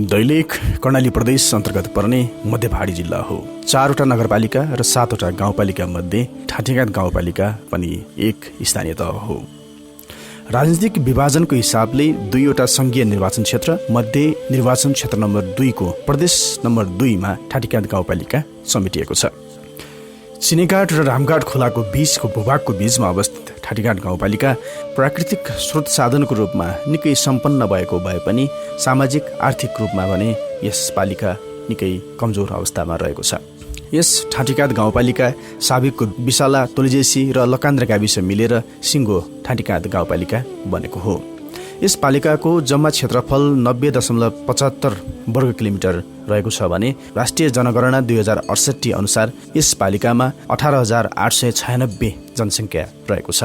दैलेख कर्णाली प्रदेश अन्तर्गत पर्ने मध्य पहाडी जिल्ला हो। 4वटा नगरपालिका र 7वटा गाउँपालिका मध्ये ठाँटीघाट गाउँपालिका पनि एक स्थानीय तह हो। राजनीतिक विभाजनको हिसाबले 2वटा संघीय निर्वाचन क्षेत्र मध्ये निर्वाचन क्षेत्र नम्बर 2 को प्रदेश नम्बर 2 मा ठाँटीघाट गाउँपालिका समेटिएको छ। चिनेघाट र रामघाट खोलाको बीचको भूभागको बीचमा अवस्थित ठाँटीघाट गाउँपालिका प्राकृतिक स्रोत साधनको रूपमा निकै सम्पन्न भएको भए पनि सामाजिक आर्थिक रूपमा भने यस पालिका निकै कमजोर अवस्थामा रहेको छ। यस ठाँटीघाट गाउँपालिका साबिकको विशाला तोलिजेसी र लकान्द्र गाविस मिलेर सिङ्गो ठाँटीघाट गाउँपालिका बनेको हो। यस पालिकाको जम्मा क्षेत्रफल 90.75 वर्ग किलोमिटर रहेको छ भने राष्ट्रिय जनगणना 2068 अनुसार यस पालिकामा 18,896 जनसङ्ख्या रहेको छ।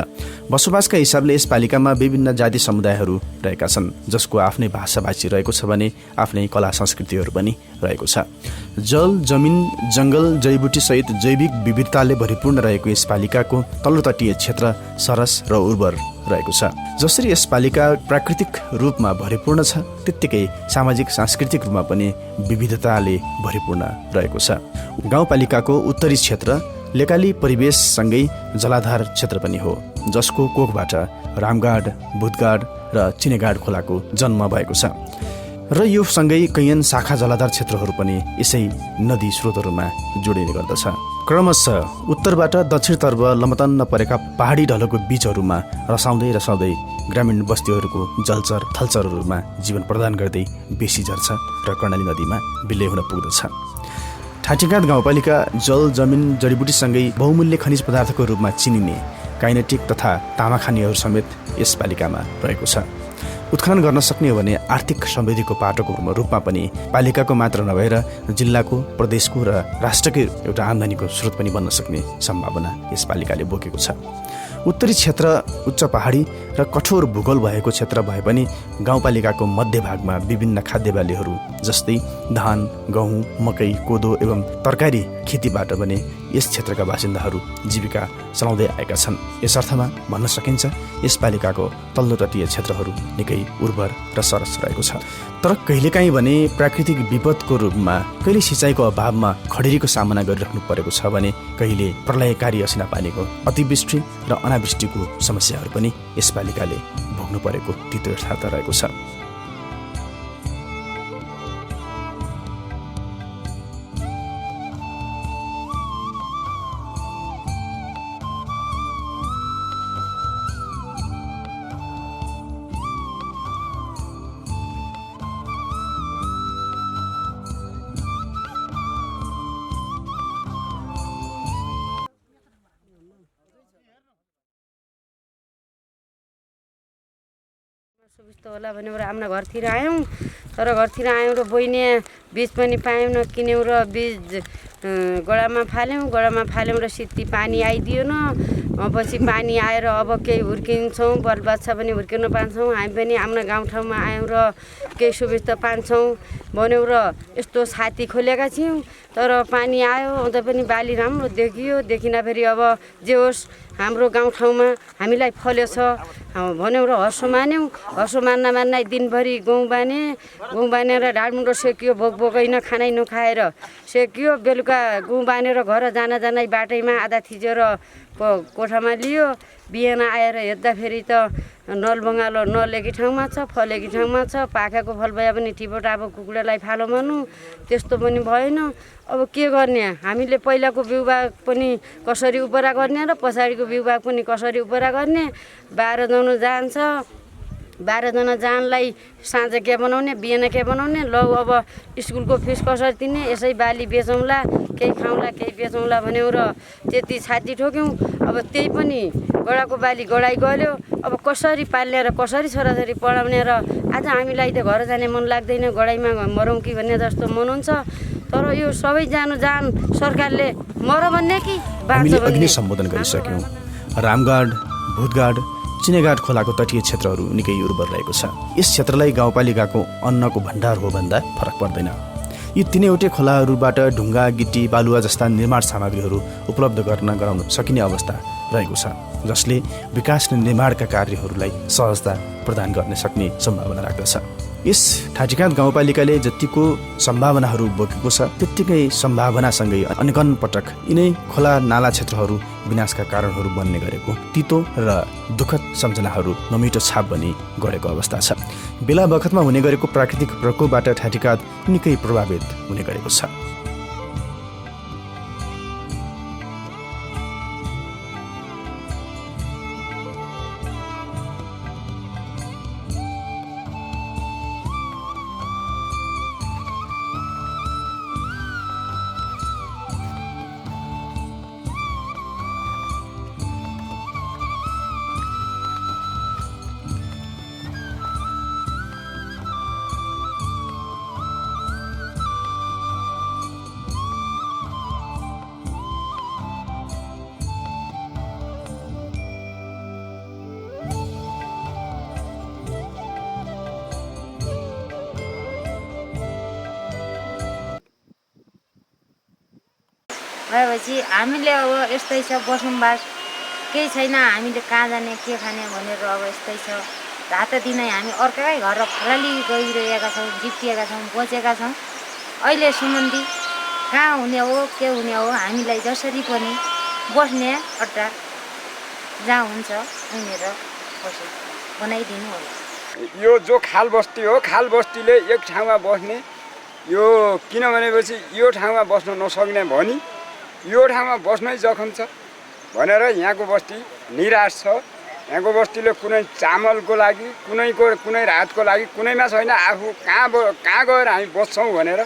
बसोबासका हिसाबले यस पालिकामा विभिन्न जाति समुदायहरू रहेका छन्, जसको आफ्नै भाषाभाषी रहेको छ भने आफ्नै कला संस्कृतिहरू पनि रहेको छ। जल, जमिन, जङ्गल, जडीबुटी सहित जैविक विविधताले भरिपूर्ण रहेको यस पालिकाको तल्लो तटीय क्षेत्र सरस र उर्वर रहेको छ। जसरी यस पालिका प्राकृतिक रूपमा भरिपूर्ण छ, त्यत्तिकै सामाजिक सांस्कृतिक रूपमा पनि विविधताले भरिपूर्ण रहेको छ। गाउँपालिकाको उत्तरी क्षेत्र लेकाली परिवेशसँगै जलाधार क्षेत्र पनि हो, जसको कोखबाट रामघाट, भूतघाट र चिनेघाट खोलाको जन्म भएको छ र यो सँगै कैयन शाखा जलाधार क्षेत्रहरू पनि यसै नदी स्रोतहरूमा जोडिने गर्दछ। क्रमशः उत्तरबाट दक्षिणतर्फ लमतन्न परेका पहाडी ढलको बीचहरूमा रसाउँदै ग्रामीण बस्तीहरूको जलचर थलचरहरूमा जीवन प्रदान गर्दै बेसी झर्छ र कर्णाली नदीमा विलय हुन पुग्दछ। ठाँटीघाट गाउँपालिका जल, जमिन, जडीबुटीसँगै बहुमूल्य खनिज पदार्थको रूपमा चिनिने काइनेटिक तथा तामाखानीहरू समेत यस पालिकामा रहेको छ। उत्खनन गर्न सक्ने हो भने आर्थिक समृद्धिको पाटोको रूपमा पनि पालिकाको मात्र नभएर जिल्लाको, प्रदेशको र राष्ट्रकै एउटा आम्दानीको स्रोत पनि बन्न सक्ने सम्भावना यस पालिकाले बोकेको छ। उत्तरी क्षेत्र उच्च पहाडी र कठोर भूगोल भएको क्षेत्र भए पनि गाउँपालिकाको मध्यभागमा विभिन्न खाद्य बालीहरू जस्तै धान, गहुँ, मकै, कोदो एवं तरकारी खेतीबाट पनि यस क्षेत्रका बासिन्दाहरू जीविका चलाउँदै आएका छन्। यस अर्थमा भन्न सकिन्छ यस पालिकाको तल्लो तटीय क्षेत्रहरू निकै उर्वर र सरस रहेको छ। तर कहिलेकाहीँ भने प्राकृतिक विपदको रूपमा कहिले सिँचाइको अभावमा खडेरीको सामना गरिराख्नु परेको छ भने कहिले प्रलयकारी असिनापानीको अतिवृष्टि र अनावृष्टिको समस्याहरू पनि यस पालिकाले भोग्नु परेको तितो यथार्थ रहेको छ। सुविस्ता होला भनेर आफ्ना घरतिर आयौँ, तर घरतिर आयौँ र बहिनी बीज पनि पायौँ न, किन्यौँ र बीज गडामा फाल्यौँ र सित्ती पानी आइदिएन। पछि पानी आएर अब केही हुर्किन्छौँ, बालबच्चा पनि हुर्किन पान्छौँ, हामी पनि आफ्ना गाउँठाउँमा आयौँ र केही सुविस्ता पान्छौँ भन्यौँ र यस्तो छाती खोलेका थियौँ। तर पानी आयो, आउँदा पनि बाली राम्रो देखियो, देखिन फेरि अब जे होस् हाम्रो गाउँठाउँमा हामीलाई फलेछ भन्यौँ र हर्ष मान्नै दिनभरि गहुँ बानेर ढाडमुन्डो सेकियो, बोकैन खानै नखाएर सेकियो। बेलुका गहुँ बानेर घर जानै बाटैमा आधा थिचेर कोठामा लियो। बिहान आएर हेर्दाखेरि त नलबङ्गालो नलेकी ठाउँमा छ, फलेकी ठाउँमा छ। पाकेको फल भए पनि टिपोट अब कुकुरालाई फालो मानु, त्यस्तो पनि भएन। अब के गर्ने, हामीले पहिलाको बिउबाग पनि कसरी उपरा गर्ने र पछाडिको बिउबाग पनि कसरी उपरा गर्ने। 12 जना जान्छ, 12 जना जानलाई साँझ के बनाउने, बिहान के बनाउने। ल अब स्कुलको फिस कसरी तिर्ने, यसै बाली बेचौँला, केही खाउँला केही बेचौँला भन्यौँ र त्यति छाती ठोक्यौँ। अब त्यही पनि गडाको बाली गडाइ गल्यो। अब कसरी पाल्ने र कसरी छोराछोरी पढाउने र आज हामीलाई त घर जाने मन लाग्दैन, गडाइमा मरौँ कि भन्ने जस्तो मन हुन्छ। तर यो सबै जान सरकारले मर भन्ने कि बाँच भन्ने। हामीले सम्बोधन गरिसक्यौँ। रामघाट, भूतघाट, चिनेघाट खोलाको तटीय क्षेत्रहरू निकै उर्वर रहेको छ। यस क्षेत्रलाई गाउँपालिकाको अन्नको भण्डार हो भन्दा फरक पर्दैन। यी तीनैवटै खोलाहरूबाट ढुङ्गा, गिटी, बालुवा जस्ता निर्माण सामग्रीहरू उपलब्ध गराउन सकिने अवस्था रहेको छ, जसले विकास र निर्माणका कार्यहरूलाई सहजता प्रदान गर्न सक्ने सम्भावना राख्दछ। यस ठाटीघाट गाउँपालिकाले जतिको सम्भावनाहरू बोकेको छ त्यत्तिकै सम्भावनासँगै अनेकन पटक यिनै खोला नाला क्षेत्रहरू विनाशका कारणहरू बन्ने गरेको तितो र दुःखद सम्झनाहरू नमिठो छाप बनी गएको अवस्था छ। बेला बखतमा हुने गरेको प्राकृतिक प्रकोपबाट ठाटीघाट निकै प्रभावित हुने गरेको छ। भएपछि हामीले अब यस्तै छ बसोबास केही छैन, हामीले कहाँ जाने के खाने भनेर अब यस्तै छ। रात दिन हामी अर्काकै घर फलाली गइरहेका छौँ, जिप्टिएका छौँ, बचेका छौँ। अहिले सम्बन्धी कहाँ हुने हो के हुने हो, हामीलाई जसरी पनि बस्ने अड्डा जहाँ हुन्छ उनीहरू बनाइदिनु होला। यो जो खाल बस्ती हो, खाल बस्तीले एक ठाउँमा बस्ने यो किन भनेपछि यो ठाउँमा बस्न नसक्ने भनी यो ठाउँमा बस्नै जखम छ भनेर यहाँको बस्ती निराश छ। यहाँको बस्तीले कुनै चामलको लागि कुनै राहतको लागि कुनैमा छैन। आफू कहाँ गएर हामी बस्छौँ भनेर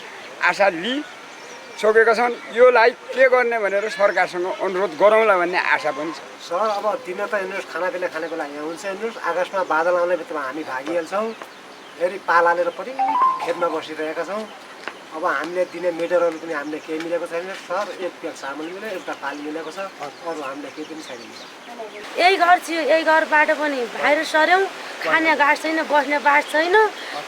आशा लिइसकेका छन्। योलाई के गर्ने भनेर सरकारसँग अनुरोध गरौँला भन्ने आशा पनि छ। सर अब दिन त हेर्नुहोस् खानापिना खानेको लागि यहाँ हुन्छ हेर्नुहोस्, आकाशमा बादल आउने बित्थामा हामी भागिहाल्छौँ। फेरि पाल हालेर पनि खेतमा बसिरहेका छौँ। अब हामीले दिने मिटरहरू पनि हामीले केही मिलेको छैन सर। एक प्याक चामल मिल्यो, एउटा पाल मिलेको छ, अरू हामीले केही पनि छैन। यही घर थियो, यही घरबाट पनि बाहिर सर्यौँ। खाने घाँस छैन, बस्ने बास छैन।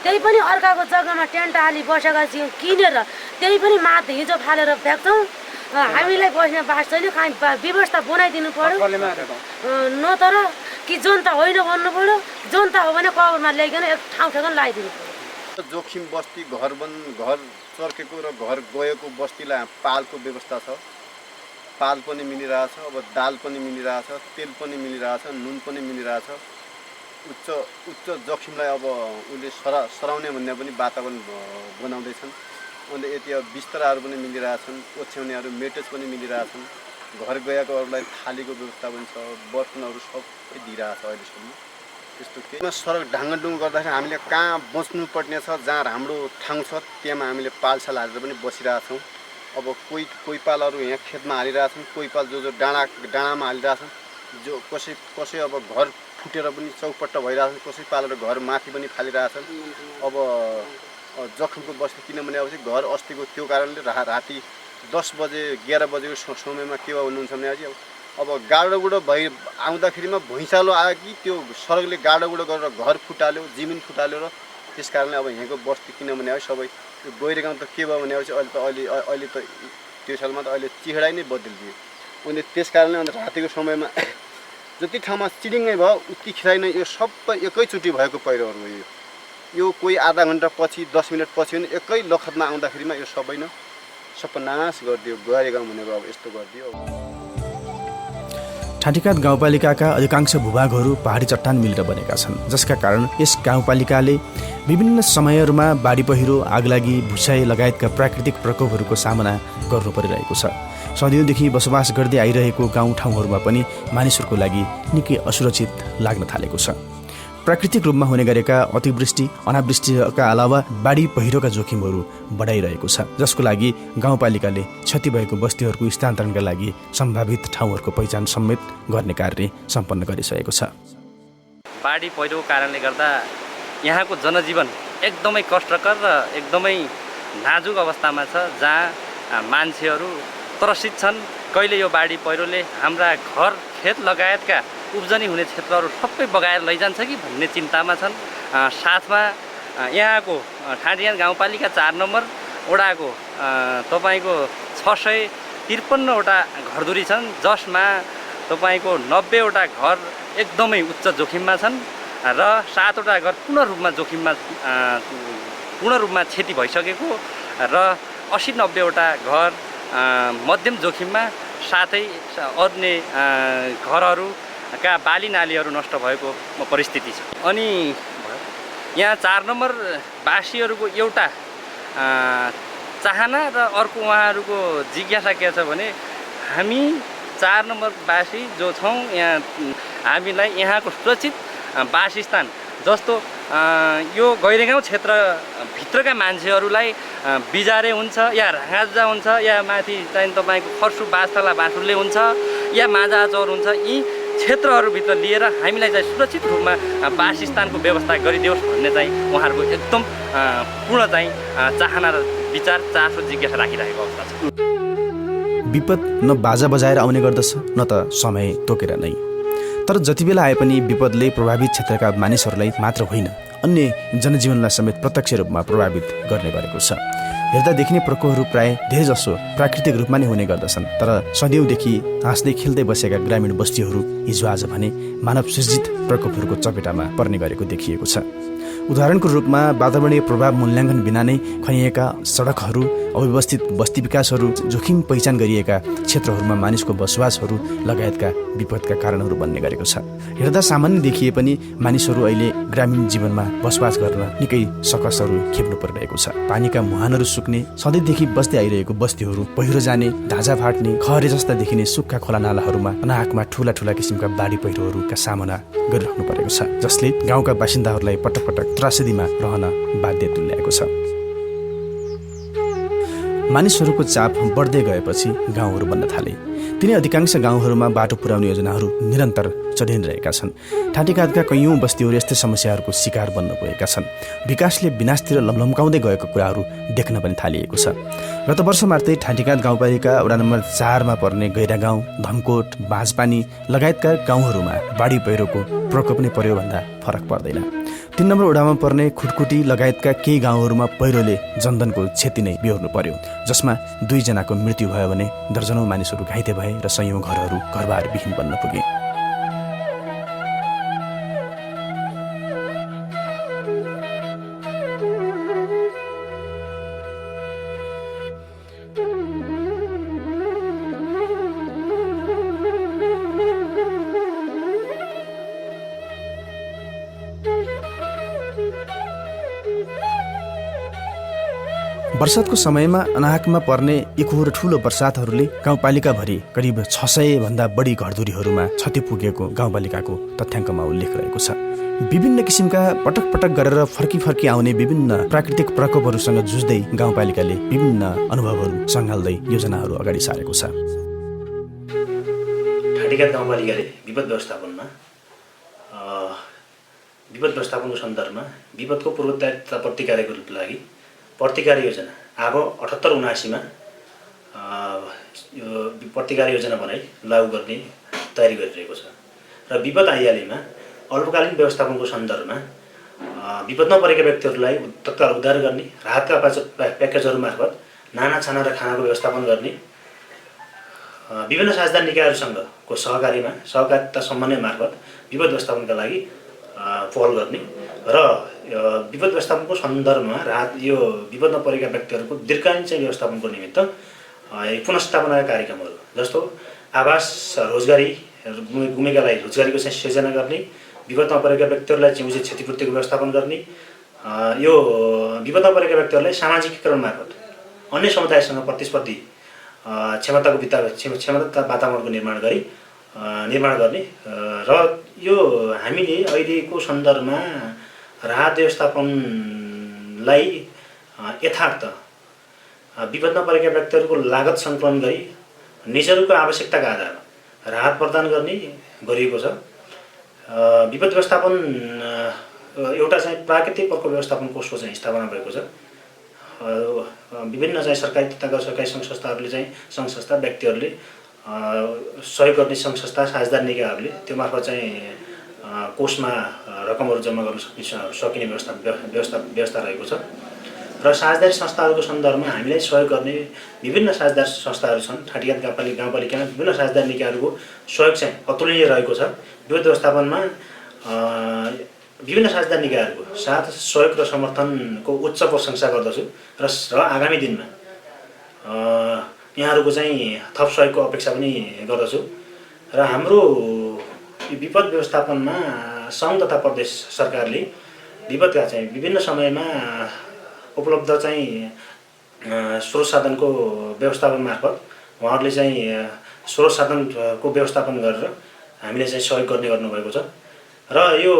त्यही पनि अर्काको जग्गामा टेन्ट हाली बसेका थियौँ किनेर, त्यही पनि माथ हिजो फालेर फ्याँक्छौँ। हामीलाई बस्ने बास छैन, व्यवस्था बनाइदिनु पर्यो न तर कि जनता होइन भन्नु पर्यो। जनता हो भने कभरमा ल्याइकन एक ठाउँ ठेगान लगाइदिनु पर्यो। जोखिम बस्ती घर चर्केको र घर गएको बस्तीलाई पालको व्यवस्था छ। पाल पनि मिलिरहेछ, अब दाल पनि मिलिरहेछ, तेल पनि मिलिरहेछ, नुन पनि मिलिरहेछ। उच्च जोखिमलाई अब उसले सराउने भन्ने पनि वातावरण बनाउँदैछन्। अन्त यति अब बिस्तराहरू पनि मिलिरहेछन्, ओछ्याउनेहरू मेटेज पनि मिलिरहेछन्। घर गएकोहरूलाई थालीको व्यवस्था पनि छ, बर्तनहरू सबै दिइरहेछ अहिलेसम्म। त्यस्तो केही सडक ढाङ्गडुङ्ग गर्दाखेरि हामीले कहाँ बस्नुपर्ने छ, जहाँ हाम्रो ठाउँ छ त्यहाँमा हामीले पालसाल हालेर पनि बसिरहेछौँ। अब कोही पालहरू यहाँ खेतमा हालिरहेछन्, कोही पाल जो डाँडामा हालिरहेछन्। जो कसै अब घर फुटेर पनि चौपट्ट भइरहेछन्, कसै पालहरू घर माथि पनि फालिरहेछन्। अब जखमको बस्ती किनभने अब घर अस्तिको त्यो कारणले राति 10 बजे 11 बजेको समयमा के हुनुहुन्छ भने अब गाडोगुडो आउँदाखेरिमा भुइँचालो आयो कि त्यो सडकले गाडोगुडो गरेर घर फुटाल्यो, जमिन फुटाल्यो। र त्यस कारणले अब यहाँको बस्ती किनभने है सबै गैरगाउँ त के भयो भने अहिले त त्यो सालमा त अहिले चिहडा नै बदलिदियो उनले। त्यस कारणले अन्त रातिको समयमा जति ठाउँमा चिडिङ्गै भयो उति खेराइ नै यो सबै एकैचोटि भएको पहिरोहरू हो। यो कोही आधा घन्टा पछि 10 मिनट पछि पनि एकै लखतमा आउँदाखेरिमा यो सबै नै सपनाश गरिदियो। गैरगाउँ भनेको अब यस्तो गरिदियो। ठाटीघाट गाउँपालिकाका अधिकांश भूभागहरू पहाडी चट्टान मिलेर बनेका छन्, जसका कारण यस गाउँपालिकाले विभिन्न समयहरूमा बाढी पहिरो, आगलागी, भुसाई लगायतका प्राकृतिक प्रकोपहरूको सामना गर्नु परिरहेको छ। सदियौँदेखि बसोबास गर्दै आइरहेको गाउँठाउँहरूमा पनि मानिसहरूको लागि निकै असुरक्षित लाग्न थालेको छ। प्राकृतिक रूपमा हुने गरेका अतिवृष्टि, अनावृष्टिका अलावा बाढी पहिरोका जोखिमहरू बढाइरहेको छ, जसको लागि गाउँपालिकाले क्षति भएको बस्तीहरूको स्थानान्तरणका लागि सम्भावित ठाउँहरूको पहिचान समेत गर्ने कार्य सम्पन्न गरिसकेको छ। बाढी पहिरोको कारणले गर्दा यहाँको जनजीवन एकदमै कष्टकर र एकदमै नाजुक अवस्थामा छ, जहाँ मान्छेहरू त्रसित छन्। कहिले यो बाढी पहिरोले हाम्रा घर खेत लगायतका उब्जनी हुने क्षेत्रहरू सबै बगाएर लैजान्छ कि भन्ने चिन्तामा छन्। साथमा यहाँको ठाटीघाट गाउँपालिका 4 नम्बर वडाको तपाईँको 653वटा घरधुरी छन्, जसमा तपाईँको 90वटा घर एकदमै उच्च जोखिममा छन्। र 7वटा घर पूर्ण रूपमा जोखिममा पूर्ण रूपमा क्षति भइसकेको र 80-90वटा घर मध्यम जोखिममा साथै अन्य घरहरूका बाली नालीहरू नष्ट भएको परिस्थिति छ। अनि यहाँ 4 नम्बर वासीहरूको एउटा चाहना र अर्को उहाँहरूको जिज्ञासा के छ भने हामी 4 नम्बर वासी जो छौँ यहाँ हामीलाई यहाँको सुरक्षित वासस्थान जस्तो यो गैरेगाउँ क्षेत्रभित्रका मान्छेहरूलाई बिजारे हुन्छ या राँगाजा हुन्छ या माथि चाहिँ तपाईँको खर्सु बाँसथला बाँसुरले हुन्छ या माजा चौर हुन्छ, यी क्षेत्रहरूभित्र लिएर हामीलाई चाहिँ सुरक्षित रूपमा वासस्थानको व्यवस्था गरिदियोस् भन्ने चाहिँ उहाँहरूको एकदम पूर्ण चाहिँ चाहना र विचार चासो जिज्ञासा राखिरहेको अवस्था छ। विपद न बाजा बजाएर आउने गर्दछ न त समय तोकेर नै। तर जति बेला आए पनि विपदले प्रभावित क्षेत्रका मानिसहरूलाई मात्र होइन, अन्य जनजीवनलाई समेत प्रत्यक्ष रूपमा प्रभावित गर्ने गरेको छ। हेर्दा देखिने प्रकोपहरू प्राय धेरैजसो प्राकृतिक रूपमा नै हुने गर्दछन्, तर सदैवदेखि हाँस्दै खेल्दै बसेका ग्रामीण बस्तीहरू हिजो आज भने मानव सृजित प्रकोपहरूको चपेटामा पर्ने गरेको देखिएको छ। उदाहरणको रूपमा वातावरणीय प्रभाव मूल्याङ्कन बिना नै खनिएका सडकहरू, अव्यवस्थित बस्ती विकासहरू, जोखिम पहिचान गरिएका क्षेत्रहरूमा मानिसको बसोबासहरू लगायतका विपदका कारणहरू बन्ने गरेको छ। हेर्दा सामान्य देखिए पनि मानिसहरू अहिले ग्रामीण जीवनमा बसोबास गर्न निकै सकसहरू खेप्नु परिरहेको छ। पानीका मुहानहरू सुक्ने, सधैँदेखि बस्दै आइरहेको बस्तीहरू पहिरो जाने, ढाँचा फाट्ने, खहरे जस्ता देखिने सुक्खा खोला नालाहरूमा अनाहकमा ठुला ठुला किसिमका बाढी पहिरोहरूका सामना गरिराख्नु परेको छ, जसले गाउँका बासिन्दाहरूलाई पटक पटक त्रासदीमा रहन बाध्य तुल्याएको छ। मानिसहरूको चाप बढ्दै गएपछि गाउँहरू बन्न थाले। तिनै अधिकांश गाउँहरूमा बाटो पुर्याउने योजनाहरू निरन्तर चलिरहेका छन्। ठाटीघाटका कैयौँ बस्तीहरू यस्तै समस्याहरूको शिकार बन्न गएका छन्। विकासले विनाशतिर लम्काउँदै गएको कुराहरू देख्न पनि थालिएको छ। गत वर्ष मात्रै ठाटीघाट गाउँपालिका वडा नम्बर 4 मा पर्ने गैरागाउँ, धनकोट, बाँझपानी लगायतका गाउँहरूमा बाढी पहिरोको प्रकोप नै पर्यो भन्दा फरक पर्दैन। 3 नम्बर वडामा पर्ने खुटकुटी लगायतका केही गाउँहरूमा पहिरोले जनधनको क्षति नै बेहोर्नु पर्यो, जसमा 2 जनाको मृत्यु भयो भने दर्जनौं मानिसहरू घाइते भए र सयौं घरहरू घरबार विहीन बन्न पुगे। वर्षातको समयमा अनाहकमा पर्ने एकोहोरो ठूलो वर्षातहरूले गाउँपालिकाभरि करिब 600 भन्दा बढी घरधुरीहरूमा क्षति पुगेको गाउँपालिकाको तथ्याङ्कमा उल्लेख रहेको छ। विभिन्न किसिमका पटक पटक गरेर फर्की आउने विभिन्न प्राकृतिक प्रकोपहरूसँग जुझ्दै गाउँपालिकाले विभिन्न अनुभवहरू सँगाल्दै योजनाहरू अगाडि सारेको छ। ठाटीघाट गाउँपालिकाले विपद व्यवस्थापनको सन्दर्भमा विपदको पूर्व तयारी प्रतिकारको लागि प्रतिकार योजना आगो 78-79 मा यो प्रतिकार योजना बनाई लागू गर्ने तयारी गरिरहेको छ र विपद आइहालेमा अल्पकालीन व्यवस्थापनको सन्दर्भमा विपदमा परेका व्यक्तिहरूलाई तत्काल उद्धार गर्ने, राहतका प्याकेजहरू मार्फत नाना छाना र खानाको व्यवस्थापन गर्ने, विभिन्न साझेदार निकायहरूसँगको सहकारिता समन्वय मार्फत विपद व्यवस्थापनका लागि पहल गर्ने र विपद व्यवस्थापनको सन्दर्भमा यो विपदमा परेका व्यक्तिहरूको दीर्घकालीन चाहिँ व्यवस्थापनको निमित्त पुनर्स्थापनाका कार्यक्रमहरू जस्तो आवास, रोजगारी गुमेकालाई रोजगारीको चाहिँ सृजना गर्ने, विपदमा परेका व्यक्तिहरूलाई चाहिँ उचित क्षतिपूर्तिको व्यवस्थापन गर्ने, यो विपदमा परेका व्यक्तिहरूलाई सामाजिकीकरण मार्फत अन्य समुदायसँग प्रतिस्पर्धी क्षमता वातावरणको निर्माण गर्ने र यो हामीले अहिलेको सन्दर्भमा राहत व्यवस्थापनलाई यथार्थ विपदमा परेका व्यक्तिहरूको लागत सङ्कलन गरी निजहरूको आवश्यकताका आधारमा राहत प्रदान गर्ने गरिएको छ। विपद व्यवस्थापन एउटा चाहिँ प्राकृतिक प्रकोप व्यवस्थापन कोषको चाहिँ स्थापना भएको छ। विभिन्न चाहिँ सरकारी तथा गैर सरकारी सङ्घ संस्थाहरूले चाहिँ सङ्घ संस्था व्यक्तिहरूले सहयोग गर्ने सङ्घ संस्था साझेदार निकायहरूले त्यो मार्फत चाहिँ कोषमा रकमहरू जम्मा गर्न सकिने व्यवस्था रहेको छ र साझेदारी संस्थाहरूको सन्दर्भमा हामीलाई सहयोग गर्ने विभिन्न साझेदार संस्थाहरू छन्। ठाटीघाट गाउँपालिकामा विभिन्न साझेदार निकायहरूको सहयोग चाहिँ अतुलनीय रहेको छ। विपद व्यवस्थापनमा विभिन्न साझेदार निकायहरूको साथ सहयोग र समर्थनको उच्च प्रशंसा गर्दछु र आगामी दिनमा यहाँहरूको चाहिँ थप सहयोगको अपेक्षा पनि गर्दछु र हाम्रो विपद व्यवस्थापनमा सङ्घ तथा प्रदेश सरकारले विपदका चाहिँ विभिन्न समयमा उपलब्ध चाहिँ स्रोत साधनको व्यवस्थापन मार्फत उहाँहरूले चाहिँ स्रोत साधनको व्यवस्थापन गरेर हामीले चाहिँ सहयोग गर्ने गर्नुभएको छ र यो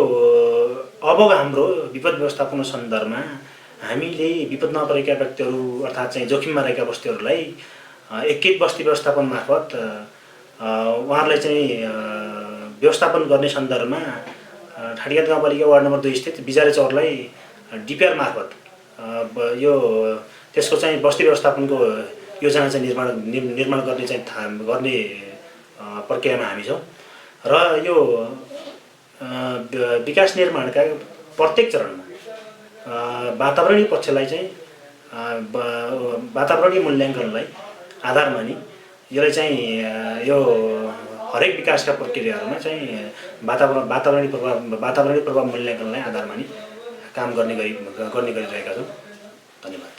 अब हाम्रो विपद व्यवस्थापन सन्दर्भमा हामीले विपदमा परेका व्यक्तिहरू अर्थात् चाहिँ जोखिममा रहेका बस्तीहरूलाई एकीकृत बस्ती व्यवस्थापन मार्फत उहाँहरूलाई चाहिँ व्यवस्थापन गर्ने सन्दर्भमा ठाडीघाट गाउँपालिका वार्ड नम्बर 2 स्थित बिजारे चौरलाई डिपिआर मार्फत यो त्यसको चाहिँ बस्ती व्यवस्थापनको योजना चाहिँ निर्माण गर्ने चाहिँ गर्ने प्रक्रियामा हामी छौँ र यो विकास निर्माणका प्रत्येक चरणमा वातावरणीय पक्षलाई चाहिँ वातावरणीय मूल्याङ्कनलाई आधार मानि यसलाई चाहिँ यो हरेक विकासका प्रक्रियाहरूमा चाहिँ वातावरणीय प्रभाव मूल्याङ्कनलाई आधार मानि काम गर्ने गरिरहेका छौँ। धन्यवाद।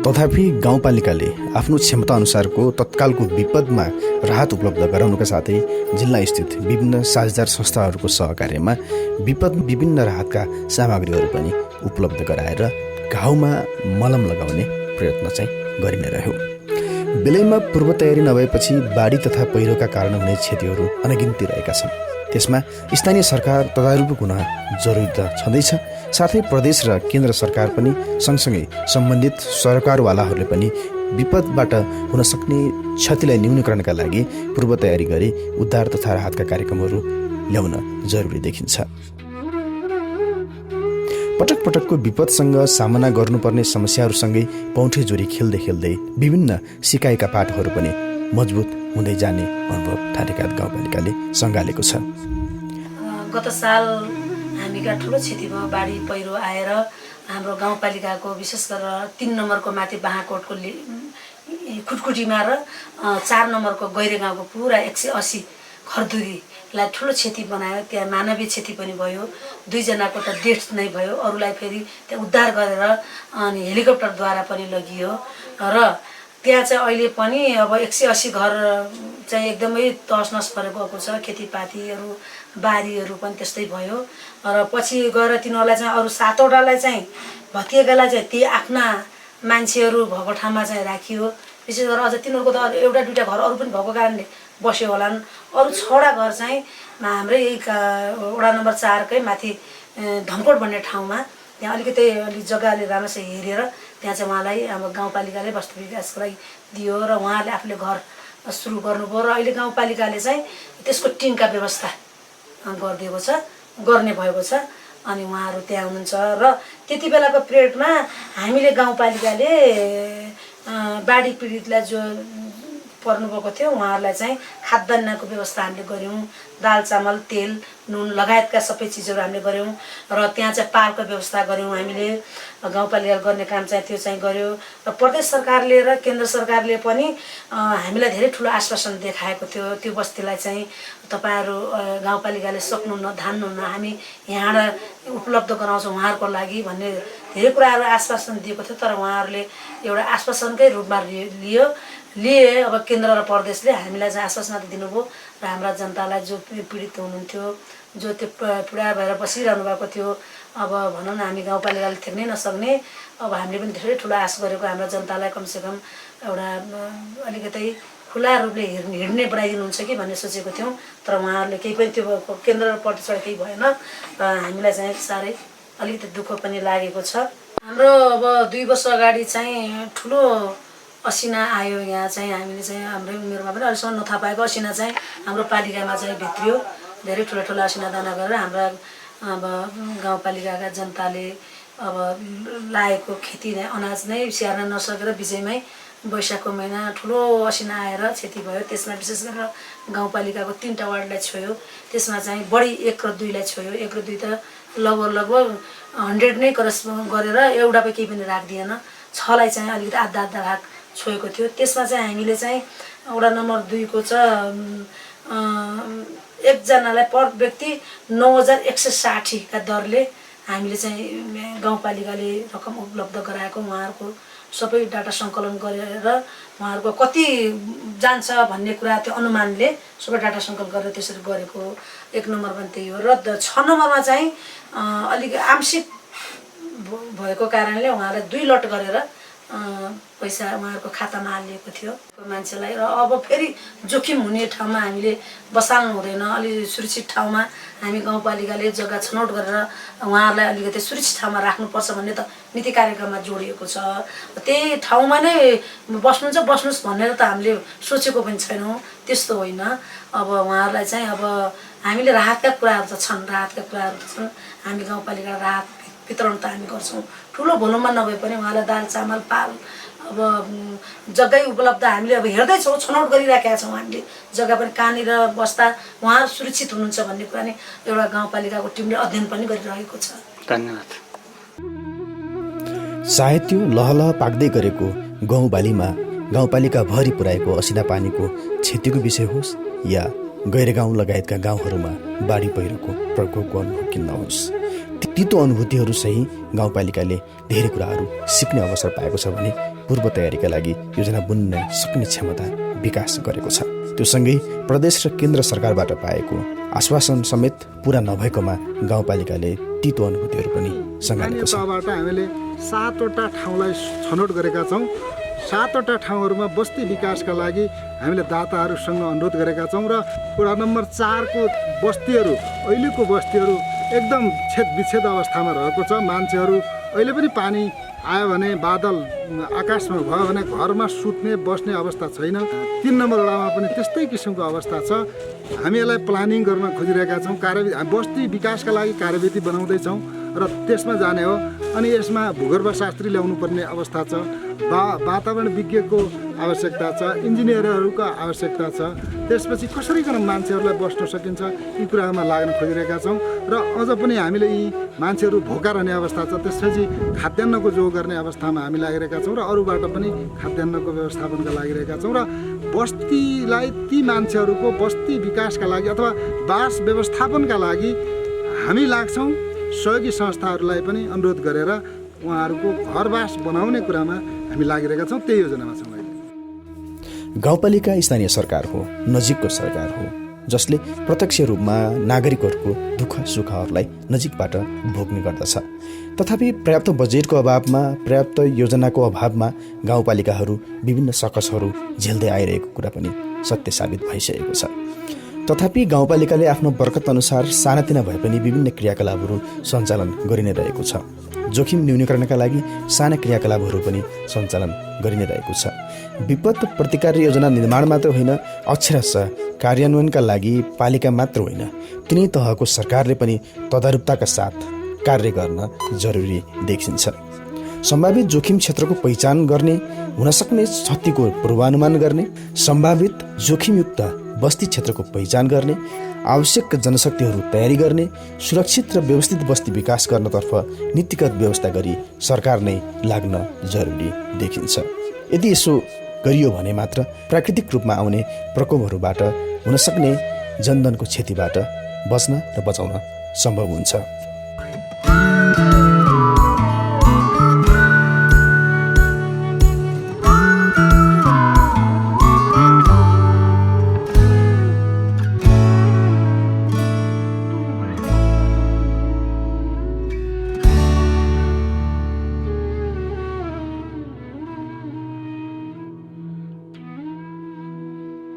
तथापि गाउँपालिकाले आफ्नो क्षमता अनुसारको तत्कालको विपदमा राहत उपलब्ध गराउनुका साथै जिल्ला स्थित विभिन्न साझेदार संस्थाहरूको सहकार्यमा विभिन्न राहतका सामग्रीहरू पनि उपलब्ध गराएर घाउमा मलम लगाउने प्रयत्न चाहिँ गरि नै रह्यो। बेलैमा पूर्व तयारी नभएपछि बाढी तथा पहिरोका कारण हुने क्षतिहरू अनगिन्ती रहेका छन्। त्यसमा स्थानीय सरकार तदारुक हुन जरुरी त छँदैछ, साथै प्रदेश र केन्द्र सरकार पनि सँगसँगै सम्बन्धित सरकारवालाहरूले पनि विपदबाट हुन सक्ने क्षतिलाई न्यूनीकरणका लागि पूर्व तयारी गरी उद्धार तथा राहतका कार्यक्रमहरू ल्याउन जरुरी देखिन्छ। पटक पटकको विपदसँग सामना गर्नुपर्ने समस्याहरूसँगै पौठे जोरी खेल्दै खेल्दै विभिन्न सिकाइका पाठहरू पनि मजबुत हुँदै जाने अनुभव ठाटेघाट गाउँपालिकाले सँगालेको छ। गत साल हामीका ठुलो क्षति भयो। बाढी पहिरो आएर हाम्रो गाउँपालिकाको विशेष गरेर 3 नम्बरको माथि बाहाकोटको खुटकुटीमा र 4 नम्बरको गैरे गाउँको पुरा 180 घरधुरीलाई ठुलो क्षति बनायो। त्यहाँ मानवीय क्षति पनि भयो। 2 जनाको त डेथ नै भयो, अरूलाई फेरि त्यहाँ उद्धार गरेर अनि हेलिकप्टरद्वारा पनि लगियो र त्यहाँ चाहिँ अहिले पनि अब 180 घर चाहिँ एकदमै तसनस परेर गएको छ। खेतीपातीहरू बारीहरू पनि त्यस्तै भयो र पछि गएर तिनीहरूलाई चाहिँ अरू 7वटालाई चाहिँ भत्किएकालाई चाहिँ ती आफ्ना मान्छेहरू भएको ठाउँमा चाहिँ राखियो। विशेष गरेर अझ तिनीहरूको त एउटा दुईवटा घर अरू पनि भएको कारणले बस्यो होलान्। अरू 6वटा घर चाहिँ हाम्रै वडा नम्बर 4 कै माथि धनकोट भन्ने ठाउँमा त्यहाँ अलिकति जग्गाले राम्रोसँग हेरेर त्यहाँ चाहिँ उहाँलाई अब गाउँपालिकाले वस्तु विकासको लागि दियो र उहाँहरूले आफूले घर सुरु गर्नुभयो र अहिले गाउँपालिकाले चाहिँ त्यसको टिमका व्यवस्था गरिदिएको छ, गर्ने भएको छ। अनि उहाँहरू त्यहाँ हुनुहुन्छ र त्यति बेलाको पिरियडमा हामीले गाउँपालिकाले बाढी पीडितलाई जो पर्नुभएको थियो उहाँहरूलाई चाहिँ खाद्यान्नको व्यवस्था हामीले गऱ्यौँ। दाल चामल तेल नुन लगायतका सबै चिजहरू हामीले गऱ्यौँ र त्यहाँ चाहिँ पालको व्यवस्था गऱ्यौँ। हामीले गाउँपालिकाले गर्ने काम चाहिँ त्यो चाहिँ गऱ्यो र प्रदेश सरकारले र केन्द्र सरकारले पनि हामीलाई धेरै ठुलो आश्वासन देखाएको थियो। त्यो बस्तीलाई चाहिँ तपाईँहरू गाउँपालिकाले सक्नुहुन्न, धान्नुहुन्न, हामी यहाँबाट उपलब्ध गराउँछौँ उहाँहरूको लागि भन्ने धेरै कुराहरू आश्वासन दिएको थियो। तर उहाँहरूले एउटा आश्वासनकै रूपमा लिए। अब केन्द्र र प्रदेशले हामीलाई चाहिँ आश्वासन दिनुभयो र हाम्रा जनतालाई जो पीडित हुनुहुन्थ्यो, जो त्यो पीडा भएर बसिरहनु भएको थियो, अब भनौँ न हामी गाउँपालिकाले थ्याक्नै नसक्ने, अब हामीले पनि धेरै ठुलो आश गरेको हाम्रा जनतालाई कमसेकम एउटा अलिकति खुला रूपले हिँड्ने बनाइदिनुहुन्छ कि भन्ने सोचेको थियौँ। तर उहाँहरूले केही पनि त्यो केन्द्र र प्रदेशबाट केही भएन र हामीलाई चाहिँ साह्रै अलिकति दुःख पनि लागेको छ। हाम्रो अब 2 वर्ष अगाडि चाहिँ ठुलो असिना आयो। यहाँ चाहिँ हामीले चाहिँ हाम्रै उमेरमा पनि अहिलेसम्म नथाहा पाएको असिना चाहिँ हाम्रो पालिकामा चाहिँ भित्रियो। धेरै ठुला ठुला असिना दाना गरेर हाम्रा अब गाउँपालिकाका जनताले अब लागेको खेती नै अनाज नै स्याहार्न नसकेर बिचैमै वैशाखको महिना ठुलो असिना आएर क्षति भयो। त्यसमा विशेष गरेर गाउँपालिकाको 3वटा वार्डलाई छोयो। त्यसमा चाहिँ बढी 1 र 2 लाई छोयो। 1 र 2 त लगभग 100 नै करस्पोन्ड गरेर एउटा पनि केही पनि राखिदिएन। 6 लाई चाहिँ अलिकति आधा भाग छोएको थियो। त्यसमा चाहिँ हामीले चाहिँ वडा नम्बर 2 को चाहिँ एकजनालाई पर व्यक्ति 9,160 का दरले हामीले चाहिँ गाउँपालिकाले रकम उपलब्ध गराएको उहाँहरूको सबै डाटा सङ्कलन गरेर उहाँहरूको कति जान्छ भन्ने कुरा त्यो अनुमानले सबै डाटा सङ्कलन गरेर त्यसरी गरेको 1 नम्बरमा त्यही हो। र 6 नम्बरमा चाहिँ अलिक आंशिक भएको कारणले उहाँलाई 2 लट गरेर पैसा उहाँहरूको खातामा हालिएको थियो मान्छेलाई। र अब फेरि जोखिम हुने ठाउँमा हामीले बसाल्नु हुँदैन, अलि सुरक्षित ठाउँमा हामी गाउँपालिकाले जग्गा छनौट गरेर उहाँहरूलाई अलिकति सुरक्षित ठाउँमा राख्नुपर्छ भन्ने त नीति कार्यक्रममा जोडिएको छ। त्यही ठाउँमा नै बस्नुहोस् भनेर त हामीले सोचेको पनि छैनौँ, त्यस्तो होइन। अब उहाँहरूलाई चाहिँ अब हामीले राहतका कुराहरू त छन्, हामी गाउँपालिका राहत वितरण त हामी गर्छौँ, ठुलो भोलुममा नभए पनि उहाँलाई दाल चामल पाल अब जग्गै उपलब्ध हामीले अब हेर्दैछौँ, छनौट गरिराखेका छौँ हामीले जग्गा पनि कहाँनिर बस्दा उहाँहरू सुरक्षित हुनुहुन्छ भन्ने कुरा नै एउटा गाउँपालिकाको टिमले अध्ययन पनि गरिरहेको छ। धन्यवाद। सायद त्यो लहलह पाक्दै गरेको गाउँबालीमा गाउँपालिका भरि पुर्याएको असिना पानीको क्षतिको विषय होस् या गैरगाउँ लगायतका गाउँहरूमा बाढी पहिरोको प्रकोपको अनुभव किन नहोस्, तितो अनुभूतिहरू सही गाउँपालिकाले धेरै कुराहरू सिक्ने अवसर पाएको छ भने पूर्व तयारीका लागि योजना बुन्न सक्ने क्षमता विकास गरेको छ। त्यो सँगै प्रदेश र केन्द्र सरकारबाट पाएको आश्वासन समेत पुरा नभएकोमा गाउँपालिकाले तितो अनुभूतिहरू पनि सँगालेको छ। तहबाट हामीले 7वटा ठाउँलाई छनौट गरेका छौँ। 7वटा ठाउँहरूमा बस्ती विकासका लागि हामीले दाताहरूसँग अनुरोध गरेका छौँ र वडा नम्बर 4 को बस्तीहरू अहिलेको बस्तीहरू एकदम विच्छेद अवस्थामा रहेको छ। मान्छेहरू अहिले पनि पानी आयो भने बादल आकाशमा भयो भने घरमा सुत्ने बस्ने अवस्था छैन। 3 नम्बर वडामा पनि त्यस्तै किसिमको अवस्था छ। हामी यसलाई प्लानिङ गर्न खोजिरहेका छौँ, बस्ती विकासका लागि कार्यविधि बनाउँदैछौँ र त्यसमा जाने हो। अनि यसमा भूगर्भशास्त्री ल्याउनु पर्ने अवस्था छ, वातावरण विज्ञको आवश्यकता छ, इन्जिनियरहरूको आवश्यकता छ। त्यसपछि कसरी गर्न मान्छेहरूलाई बस्न सकिन्छ यी कुरामा लाग्न खोजिरहेका छौँ। र अझ पनि हामीले यी मान्छेहरू भोका रहने अवस्था छ, त्यसपछि खाद्यान्नको जोग गर्ने अवस्थामा हामी लागिरहेका छौँ र अरूबाट पनि खाद्यान्नको व्यवस्थापनका लागिरहेका छौँ। र बस्तीलाई ती मान्छेहरूको बस्ती विकासका लागि अथवा बास व्यवस्थापनका लागि हामी लाग्छौँ। सहयोगी संस्थाहरूलाई पनि अनुरोध गरेर उहाँहरूको घरबास बनाउने कुरामा हामी लागिरहेका छौँ, त्यही योजनामा छौँ। गाउँपालिका स्थानीय सरकार हो, नजिकको सरकार हो, जसले प्रत्यक्ष रूपमा नागरिकहरूको दुःख सुखहरूलाई नजिकबाट भोग्ने गर्दछ। तथापि पर्याप्त बजेटको अभावमा, पर्याप्त योजनाको अभावमा गाउँपालिकाहरू विभिन्न सकसहरू झेल्दै आइरहेको कुरा पनि सत्य साबित भइसकेको छ। तथापि गाउँपालिकाले आफ्नो बरकत अनुसार सानातिना भए पनि विभिन्न क्रियाकलापहरू सञ्चालन गरि नै रहेको छ। जोखिम न्यूनीकरणका लागि साना क्रियाकलापहरू पनि सञ्चालन गरि नै रहेको छ। विपद प्रतिकार योजना निर्माण मात्र होइन, अक्षरशः कार्यान्वयनका लागि पालिका मात्र होइन, तिनै तहको सरकारले पनि तदारुकताका साथ कार्य गर्न जरुरी देखिन्छ। सम्भावित जोखिम क्षेत्रको पहिचान गर्ने, हुनसक्ने क्षतिको पूर्वानुमान गर्ने, सम्भावित जोखिमयुक्त बस्ती क्षेत्रको पहिचान गर्ने, आवश्यक जनशक्तिहरू तयारी गर्ने, सुरक्षित र व्यवस्थित बस्ती विकास गर्नतर्फ नीतिगत व्यवस्था गरी सरकार नै लाग्न जरुरी देखिन्छ। यदि यसो गरियो भने मात्र प्राकृतिक रूपमा आउने प्रकोपहरूबाट हुनसक्ने जनधनको क्षतिबाट बच्न र बचाउन सम्भव हुन्छ।